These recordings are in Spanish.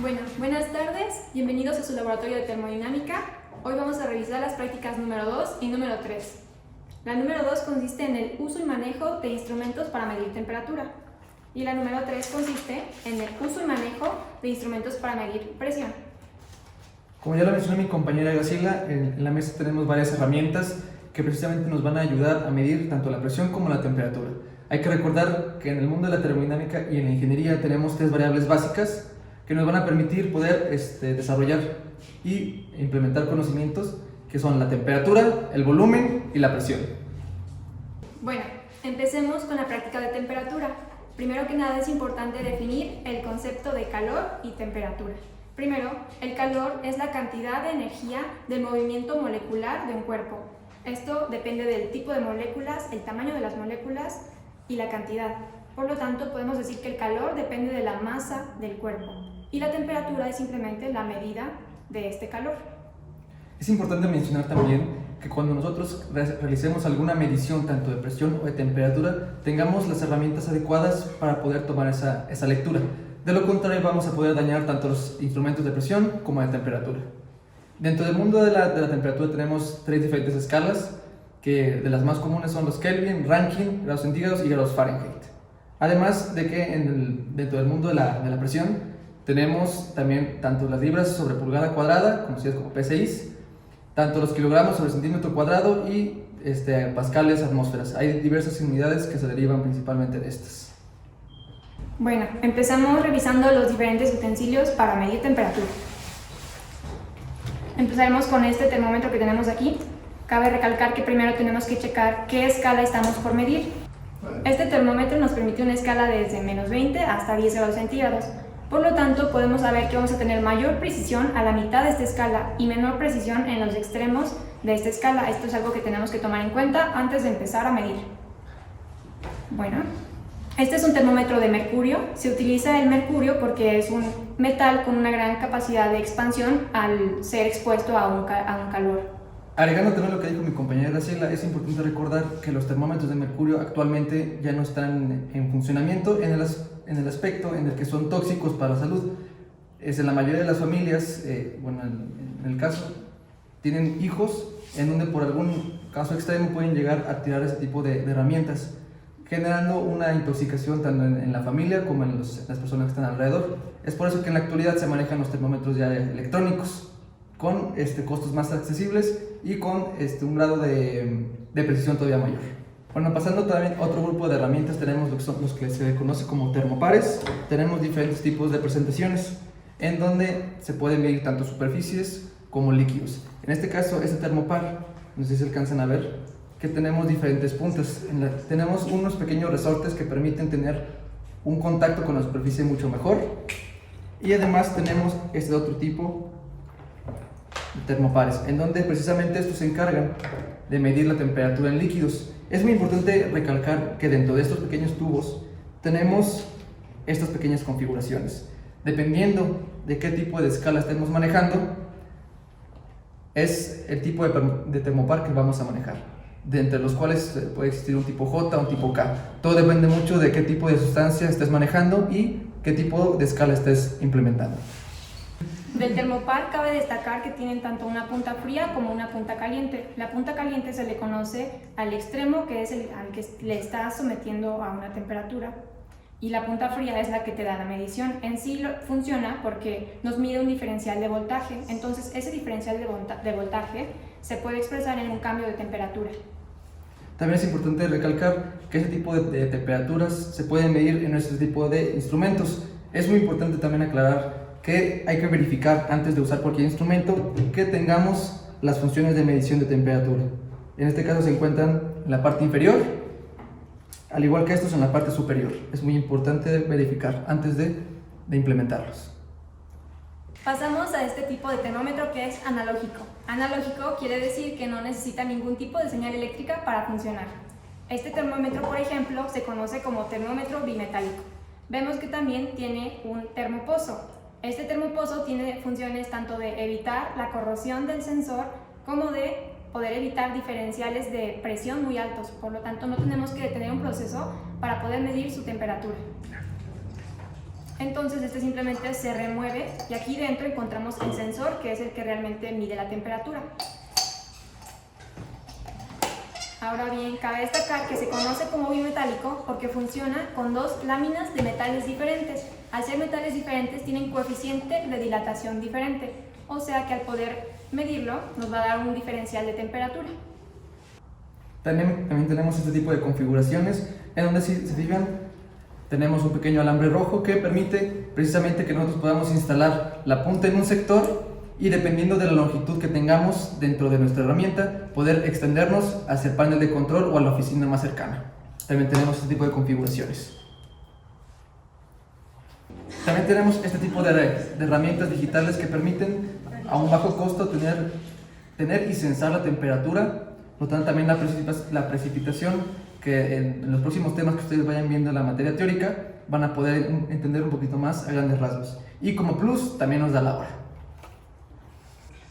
Bueno, buenas tardes, bienvenidos a su laboratorio de termodinámica. Hoy vamos a revisar las prácticas número 2 y número 3. La número 2 consiste en el uso y manejo de instrumentos para medir temperatura. Y la número 3 consiste en el uso y manejo de instrumentos para medir presión. Como ya lo mencionó mi compañera Graciela, en la mesa tenemos varias herramientas que precisamente nos van a ayudar a medir tanto la presión como la temperatura. Hay que recordar que en el mundo de la termodinámica y en la ingeniería tenemos tres variables básicas que nos van a permitir poder desarrollar y implementar conocimientos que son la temperatura, el volumen y la presión. Bueno, empecemos con la práctica de temperatura. Primero que nada es importante definir el concepto de calor y temperatura. Primero, el calor es la cantidad de energía del movimiento molecular de un cuerpo. Esto depende del tipo de moléculas, el tamaño de las moléculas y la cantidad. Por lo tanto, podemos decir que el calor depende de la masa del cuerpo y la temperatura es simplemente la medida de este calor. Es importante mencionar también que cuando nosotros realicemos alguna medición tanto de presión o de temperatura, tengamos las herramientas adecuadas para poder tomar esa lectura. De lo contrario, vamos a poder dañar tanto los instrumentos de presión como de temperatura. Dentro del mundo de la temperatura tenemos tres diferentes escalas, que de las más comunes son los Kelvin, Rankine, grados centígrados y grados Fahrenheit. Además de que dentro del mundo de la presión tenemos también tanto las libras sobre pulgada cuadrada, conocidas como PSI, tanto los kilogramos sobre centímetro cuadrado y pascales atmósferas. Hay diversas unidades que se derivan principalmente de estas. Bueno, empezamos revisando los diferentes utensilios para medir temperatura. Empezaremos con este termómetro que tenemos aquí. Cabe recalcar que primero tenemos que checar qué escala estamos por medir. Este termómetro nos permite una escala desde -20 hasta 10 grados centígrados. Por lo tanto, podemos saber que vamos a tener mayor precisión a la mitad de esta escala y menor precisión en los extremos de esta escala. Esto es algo que tenemos que tomar en cuenta antes de empezar a medir. Bueno, este es un termómetro de mercurio. Se utiliza el mercurio porque es un metal con una gran capacidad de expansión al ser expuesto a un calor. Agregando también lo que dijo mi compañera Graciela, es importante recordar que los termómetros de mercurio actualmente ya no están en funcionamiento en el aspecto en el que son tóxicos para la salud. En la mayoría de las familias, en el caso, tienen hijos en donde por algún caso extremo pueden llegar a tirar ese tipo de herramientas, generando una intoxicación tanto en la familia como en las personas que están alrededor. Es por eso que en la actualidad se manejan los termómetros ya electrónicos, con costos más accesibles y con un grado de precisión todavía mayor. Bueno, pasando también a otro grupo de herramientas, tenemos lo que son los que se conoce como termopares. Tenemos diferentes tipos de presentaciones en donde se pueden medir tanto superficies como líquidos. En este caso, este termopar, no sé si alcanzan a ver, que tenemos diferentes puntas. Tenemos unos pequeños resortes que permiten tener un contacto con la superficie mucho mejor. Y además tenemos este otro tipo termopares, en donde precisamente estos se encargan de medir la temperatura en líquidos. Es muy importante recalcar que dentro de estos pequeños tubos tenemos estas pequeñas configuraciones. Dependiendo de qué tipo de escala estemos manejando, es el tipo de termopar que vamos a manejar, de entre los cuales puede existir un tipo J o un tipo K. Todo depende mucho de qué tipo de sustancia estés manejando y qué tipo de escala estés implementando. Del termopar cabe destacar que tienen tanto una punta fría como una punta caliente. La punta caliente se le conoce al extremo, que es al que le está sometiendo a una temperatura, y la punta fría es la que te da la medición. En sí funciona porque nos mide un diferencial de voltaje, entonces ese diferencial de voltaje se puede expresar en un cambio de temperatura. También es importante recalcar que ese tipo de temperaturas se pueden medir en este tipo de instrumentos. Es muy importante también aclarar que hay que verificar antes de usar cualquier instrumento que tengamos las funciones de medición de temperatura. En este caso se encuentran en la parte inferior, al igual que estos en la parte superior. Es muy importante verificar antes de implementarlos. Pasamos a este tipo de termómetro que es analógico. Analógico quiere decir que no necesita ningún tipo de señal eléctrica para funcionar. Este termómetro, por ejemplo, se conoce como termómetro bimetálico. Vemos que también tiene un termopozo. Este termopozo tiene funciones tanto de evitar la corrosión del sensor como de poder evitar diferenciales de presión muy altos. Por lo tanto, no tenemos que detener un proceso para poder medir su temperatura. Entonces este simplemente se remueve y aquí dentro encontramos el sensor, que es el que realmente mide la temperatura. Ahora bien, cabe destacar que se conoce como bimetálico porque funciona con dos láminas de metales diferentes. Al ser metales diferentes tienen coeficiente de dilatación diferente, o sea que al poder medirlo nos va a dar un diferencial de temperatura. También tenemos este tipo de configuraciones en donde, si se fijan, tenemos un pequeño alambre rojo que permite precisamente que nosotros podamos instalar la punta en un sector y, dependiendo de la longitud que tengamos dentro de nuestra herramienta, poder extendernos hacia el panel de control o a la oficina más cercana. También tenemos este tipo de configuraciones. También tenemos este tipo de herramientas digitales que permiten a un bajo costo tener y censar la temperatura, notando también la precipitación, que en los próximos temas que ustedes vayan viendo en la materia teórica van a poder entender un poquito más a grandes rasgos. Y como plus también nos da la hora.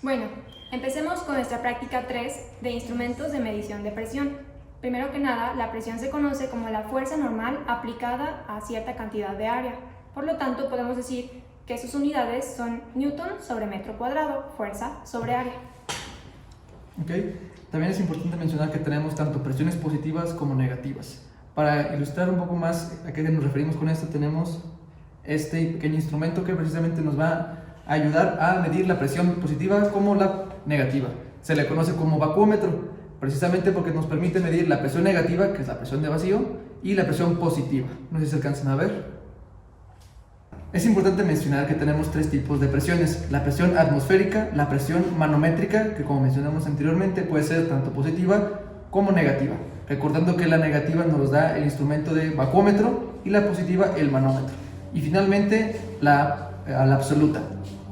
Bueno, empecemos con nuestra práctica 3 de instrumentos de medición de presión. Primero que nada, la presión se conoce como la fuerza normal aplicada a cierta cantidad de área. Por lo tanto, podemos decir que sus unidades son newton sobre metro cuadrado, fuerza sobre área. Okay. También es importante mencionar que tenemos tanto presiones positivas como negativas. Para ilustrar un poco más a qué nos referimos con esto, tenemos este pequeño instrumento que precisamente nos va a ayudar a medir la presión positiva como la negativa. Se le conoce como vacuómetro, precisamente porque nos permite medir la presión negativa, que es la presión de vacío, y la presión positiva. No sé si se alcanzan a ver. Es importante mencionar que tenemos tres tipos de presiones: la presión atmosférica, la presión manométrica, que como mencionamos anteriormente puede ser tanto positiva como negativa, recordando que la negativa nos da el instrumento de vacuómetro y la positiva el manómetro. Y finalmente la absoluta,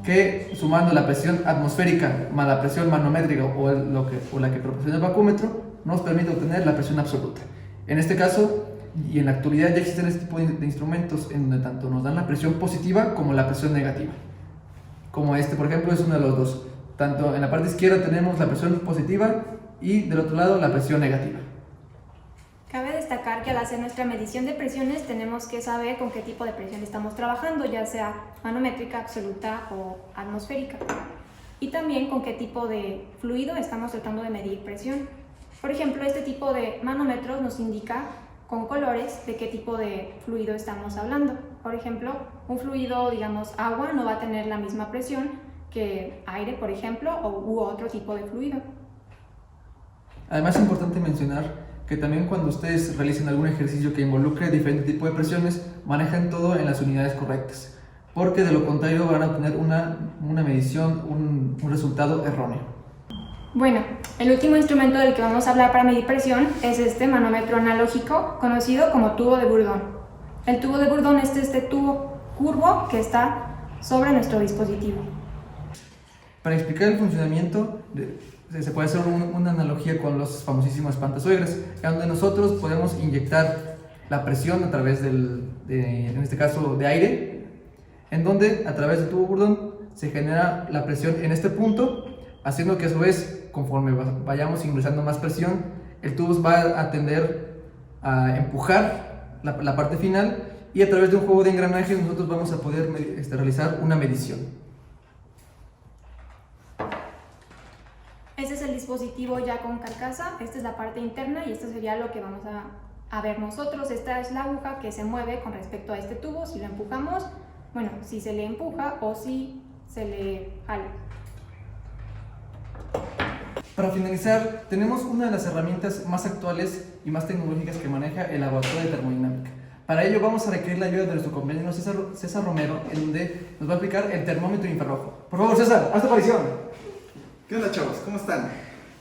que sumando la presión atmosférica más la presión manométrica o la que proporciona el vacuómetro nos permite obtener la presión absoluta. En este caso, y en la actualidad, ya existen este tipo de instrumentos en donde tanto nos dan la presión positiva como la presión negativa. Como este, por ejemplo, es uno de los dos. Tanto en la parte izquierda tenemos la presión positiva y del otro lado la presión negativa. Cabe destacar que al hacer nuestra medición de presiones tenemos que saber con qué tipo de presión estamos trabajando, ya sea manométrica, absoluta o atmosférica. Y también con qué tipo de fluido estamos tratando de medir presión. Por ejemplo, este tipo de manómetros nos indica con colores de qué tipo de fluido estamos hablando. Por ejemplo, un fluido, digamos agua, no va a tener la misma presión que aire, por ejemplo, u otro tipo de fluido. Además, es importante mencionar que también cuando ustedes realicen algún ejercicio que involucre diferentes tipos de presiones, manejen todo en las unidades correctas, porque de lo contrario van a obtener una medición, un resultado erróneo. Bueno, el último instrumento del que vamos a hablar para medir presión es este manómetro analógico, conocido como tubo de Bourdon. El tubo de Bourdon es este tubo curvo que está sobre nuestro dispositivo. Para explicar el funcionamiento, se puede hacer una analogía con los famosísimos espantasuegras, donde nosotros podemos inyectar la presión a través en este caso de aire, en donde a través del tubo Bourdon se genera la presión en este punto, haciendo que a su vez, conforme vayamos ingresando más presión, el tubo va a tender a empujar la parte final, y a través de un juego de engranajes nosotros vamos a poder realizar una medición. Este es el dispositivo ya con carcasa, esta es la parte interna y esto sería lo que vamos a ver nosotros. Esta es la aguja que se mueve con respecto a este tubo, si lo empujamos, bueno, si se le empuja o si se le jala. Para finalizar, tenemos una de las herramientas más actuales y más tecnológicas que maneja el laboratorio de termodinámica. Para ello vamos a requerir la ayuda de nuestro compañero César Romero, en donde nos va a explicar el termómetro infrarrojo. Por favor, César, haz tu aparición. ¿Qué onda, chavos? ¿Cómo están?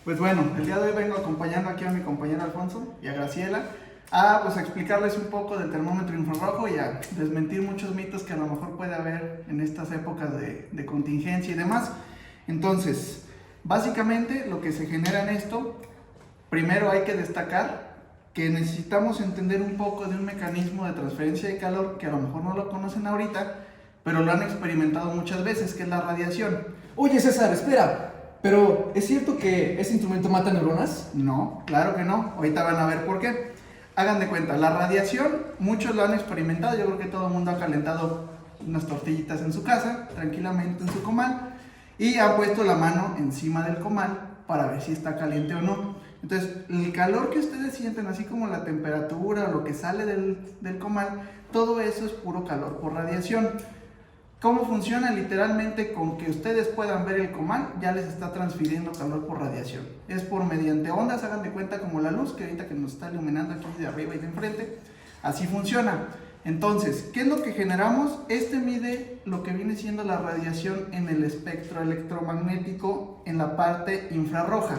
Pues bueno, el día de hoy vengo acompañando aquí a mi compañero Alfonso y a Graciela a explicarles un poco del termómetro infrarrojo y a desmentir muchos mitos que a lo mejor puede haber en estas épocas de contingencia y demás. Entonces, básicamente lo que se genera en esto, primero hay que destacar que necesitamos entender un poco de un mecanismo de transferencia de calor que a lo mejor no lo conocen ahorita, pero lo han experimentado muchas veces, que es la radiación. Oye, César, espera, pero ¿es cierto que ese instrumento mata neuronas? No, claro que no, ahorita van a ver por qué. Hagan de cuenta, la radiación, muchos lo han experimentado, yo creo que todo el mundo ha calentado unas tortillitas en su casa, tranquilamente en su comal, y ha puesto la mano encima del comal para ver si está caliente o no. Entonces, el calor que ustedes sienten, así como la temperatura o lo que sale del comal, todo eso es puro calor por radiación. ¿Cómo funciona? Literalmente con que ustedes puedan ver el comal, ya les está transfiriendo calor por radiación. Es por mediante ondas, hagan de cuenta como la luz que ahorita que nos está iluminando aquí de arriba y de enfrente. Así funciona. Entonces, ¿qué es lo que generamos? Este mide lo que viene siendo la radiación en el espectro electromagnético en la parte infrarroja.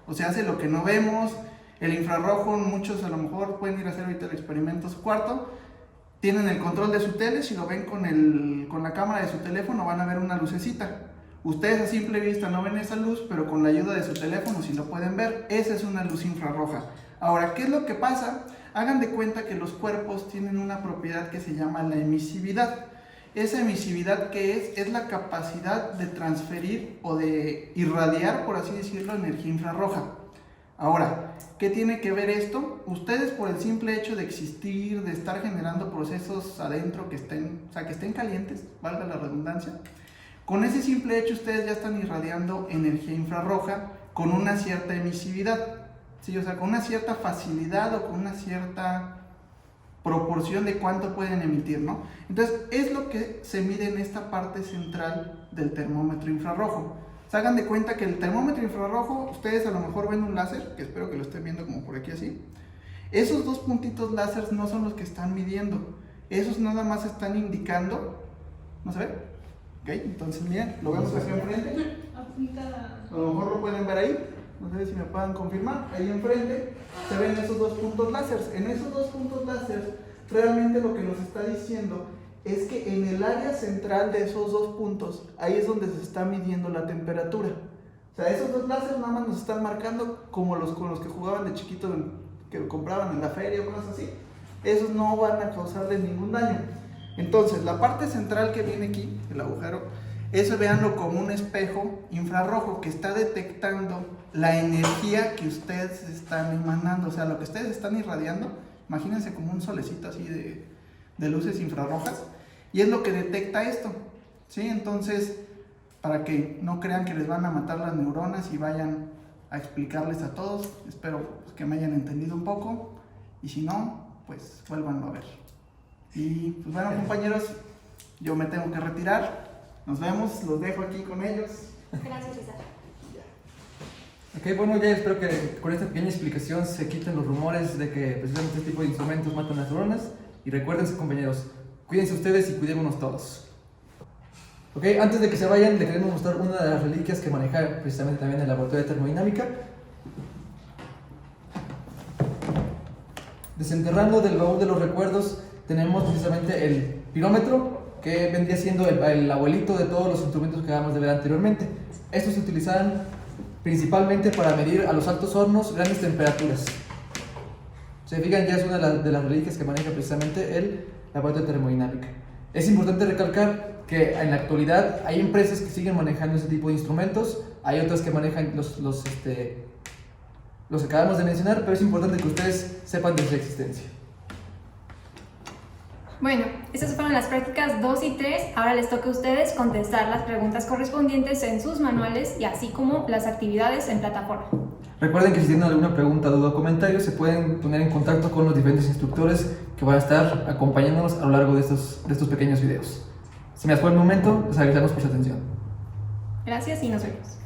O sea, hace lo que no vemos. El infrarrojo, muchos a lo mejor pueden ir a hacer ahorita el experimento a su cuarto. Tienen el control de su tele, si lo ven con la cámara de su teléfono van a ver una lucecita. Ustedes a simple vista no ven esa luz, pero con la ayuda de su teléfono sí lo pueden ver. Esa es una luz infrarroja. Ahora, ¿qué es lo que pasa? Hagan de cuenta que los cuerpos tienen una propiedad que se llama la emisividad. Esa emisividad, ¿qué es? Es la capacidad de transferir o de irradiar, por así decirlo, energía infrarroja. Ahora, ¿qué tiene que ver esto? Ustedes, por el simple hecho de existir, de estar generando procesos adentro que estén calientes, valga la redundancia, con ese simple hecho ustedes ya están irradiando energía infrarroja con una cierta emisividad, ¿sí? O sea, con una cierta facilidad o con una cierta proporción de cuánto pueden emitir, ¿no? Entonces, es lo que se mide en esta parte central del termómetro infrarrojo. Se hagan de cuenta que el termómetro infrarrojo, ustedes a lo mejor ven un láser, que espero que lo estén viendo como por aquí así. Esos dos puntitos láser no son los que están midiendo, esos nada más están indicando, ¿no se ve? Ok, entonces miren, lo vemos aquí enfrente. A lo mejor lo pueden ver ahí, no sé si me puedan confirmar. Ahí enfrente se ven esos dos puntos láser. En esos dos puntos láser, realmente lo que nos está diciendo es que en el área central de esos dos puntos, ahí es donde se está midiendo la temperatura. O sea, esos dos láseres nada más nos están marcando como los con los que jugaban de chiquito, que compraban en la feria o cosas así. Esos no van a causarles ningún daño. Entonces, la parte central que viene aquí, el agujero, eso véanlo como un espejo infrarrojo que está detectando la energía que ustedes están emanando. O sea, lo que ustedes están irradiando, imagínense como un solecito así de luces infrarrojas, y es lo que detecta esto, ¿sí? Entonces, para que no crean que les van a matar las neuronas y vayan a explicarles a todos, espero que me hayan entendido un poco, y si no, pues vuélvanlo a ver. Y pues bueno, compañeros, yo me tengo que retirar, nos vemos, los dejo aquí con ellos. Gracias, César. Ok, bueno, ya espero que con esta pequeña explicación se quiten los rumores de que precisamente este tipo de instrumentos matan las neuronas. Y recuérdense, compañeros, cuídense ustedes y cuidémonos todos. Ok, antes de que se vayan, le queremos mostrar una de las reliquias que maneja precisamente también el laboratorio de termodinámica. Desenterrando del baúl de los recuerdos, tenemos precisamente el pirómetro, que vendría siendo el abuelito de todos los instrumentos que acabamos de ver anteriormente. Estos se utilizaban principalmente para medir a los altos hornos grandes temperaturas. Se fijan, ya es una de las reliquias que maneja precisamente el laboratorio de termodinámica. Es importante recalcar que en la actualidad hay empresas que siguen manejando ese tipo de instrumentos, hay otras que manejan los que acabamos de mencionar, pero es importante que ustedes sepan de su existencia. Bueno, estas fueron las prácticas 2 y 3. Ahora les toca a ustedes contestar las preguntas correspondientes en sus manuales y así como las actividades en plataforma. Recuerden que si tienen alguna pregunta, duda o comentario, se pueden poner en contacto con los diferentes instructores que van a estar acompañándonos a lo largo de estos pequeños videos. Si me das por el momento, les agradecemos por su atención. Gracias y nos vemos.